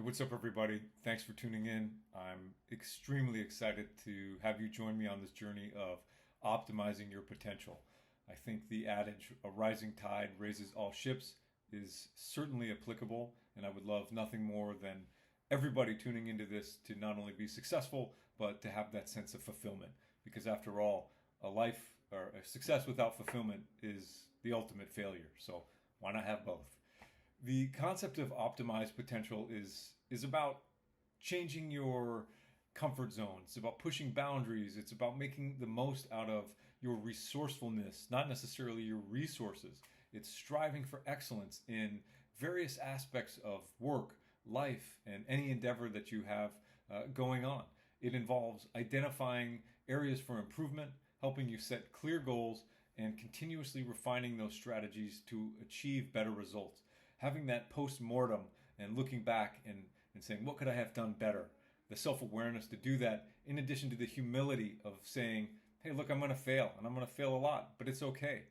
What's up, everybody? Thanks for tuning in. I'm extremely excited to have you join me on this journey of optimizing your potential. I think the adage, a rising tide raises all ships, is certainly applicable, and I would love nothing more than everybody tuning into this to not only be successful, but to have that sense of fulfillment. Because after all, a life or a success without fulfillment is the ultimate failure. So why not have both? The concept of optimized potential is about changing your comfort zone. It's about pushing boundaries. It's about making the most out of your resourcefulness, not necessarily your resources. It's striving for excellence in various aspects of work, life, and any endeavor that you have going on. It involves identifying areas for improvement, helping you set clear goals, and continuously refining those strategies to achieve better results. Having that post-mortem and looking back and saying, what could I have done better? The self-awareness to do that, in addition to the humility of saying, hey, look, I'm going to fail, and I'm going to fail a lot, but it's okay.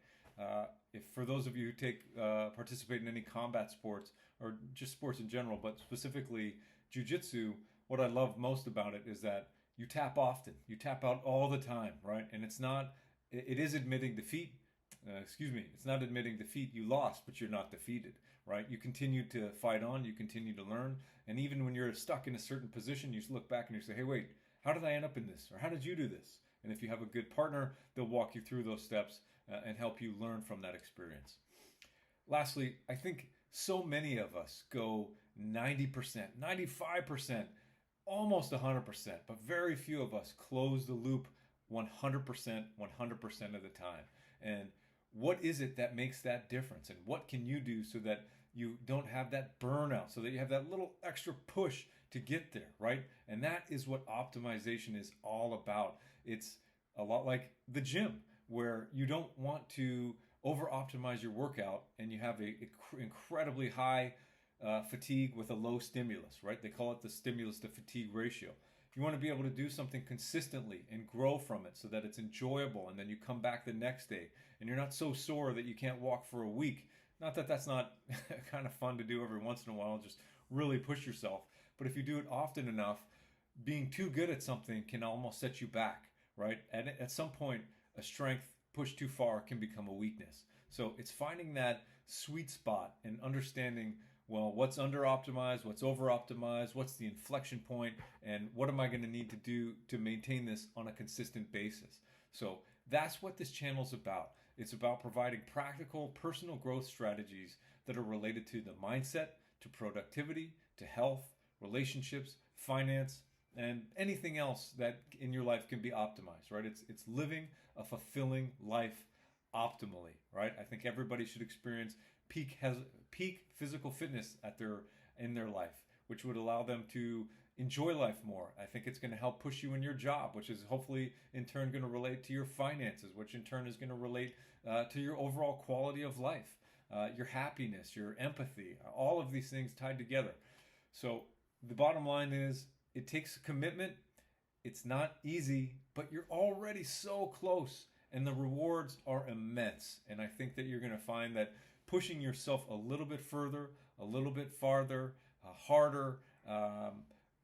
If for those of you who participate in any combat sports or just sports in general, but specifically jiu-jitsu, what I love most about it is that you tap often, you tap out all the time, right? And it is admitting defeat. It's not admitting defeat. You lost, but you're not defeated, right? You continue to fight on, you continue to learn, and even when you're stuck in a certain position, you look back and you say, hey, wait, how did I end up in this? Or how did you do this? And if you have a good partner, they'll walk you through those steps and help you learn from that experience. Lastly, I think so many of us go 90%, 95%, almost 100%, but very few of us close the loop 100%, 100% of the time. And what is it that makes that difference? And what can you do so that you don't have that burnout, so that you have that little extra push to get there, right? And that is what optimization is all about. It's a lot like the gym, where you don't want to over-optimize your workout and you have a incredibly high fatigue with a low stimulus, right? They call it the stimulus to fatigue ratio. You want to be able to do something consistently and grow from it so that it's enjoyable, and then you come back the next day and you're not so sore that you can't walk for a week. Not that that's not kind of fun to do every once in a while, just really push yourself. But if you do it often enough, being too good at something can almost set you back, right? And at some point, a strength pushed too far can become a weakness. So it's finding that sweet spot and understanding, well, what's under optimized, what's over optimized, what's the inflection point, and what am I going to need to do to maintain this on a consistent basis. So that's what this channel is about. It's about providing practical personal growth strategies that are related to the mindset, to productivity, to health, relationships, finance, and anything else that in your life can be optimized, right? It's living a fulfilling life optimally, right? I think everybody should experience peak physical fitness in their life, which would allow them to enjoy life more. I think it's going to help push you in your job, which is hopefully in turn going to relate to your finances, which in turn is going to relate to your overall quality of life, your happiness, your empathy, all of these things tied together. So the bottom line is, it takes commitment. It's not easy, but you're already so close, and the rewards are immense. And I think that you're going to find that pushing yourself a little bit further, a little bit farther, harder,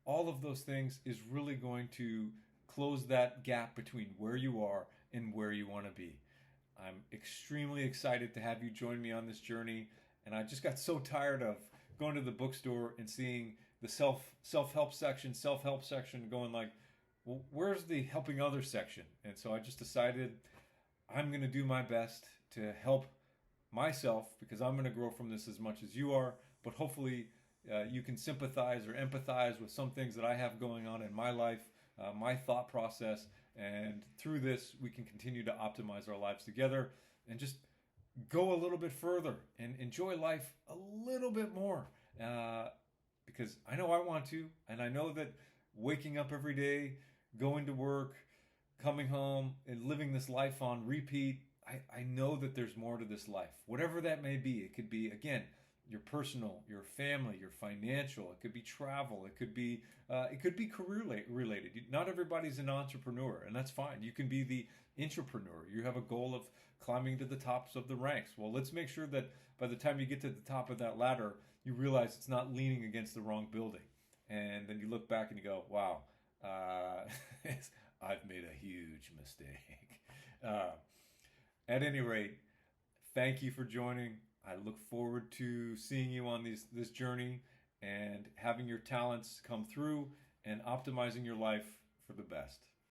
all of those things is really going to close that gap between where you are and where you want to be. I'm extremely excited to have you join me on this journey, and I just got so tired of going to the bookstore and seeing the self-help section, going like, well, where's the helping others section? And so I just decided I'm going to do my best to help myself, because I'm going to grow from this as much as you are, but hopefully you can sympathize or empathize with some things that I have going on in my life, my thought process, and through this we can continue to optimize our lives together and just go a little bit further and enjoy life a little bit more, because I know I want to, and I know that waking up every day, going to work, coming home, and living this life on repeat, I know that there's more to this life. Whatever that may be, it could be, again, your personal, your family, your financial, it could be travel, it could be career related. Not everybody's an entrepreneur, and that's fine. You can be the intrapreneur. You have a goal of climbing to the tops of the ranks. Well, let's make sure that by the time you get to the top of that ladder, you realize it's not leaning against the wrong building. and then you look back and you go, wow, uh, I've made a huge mistake. Uh, at any rate, thank you for joining. I look forward to seeing you on this journey and having your talents come through and optimizing your life for the best.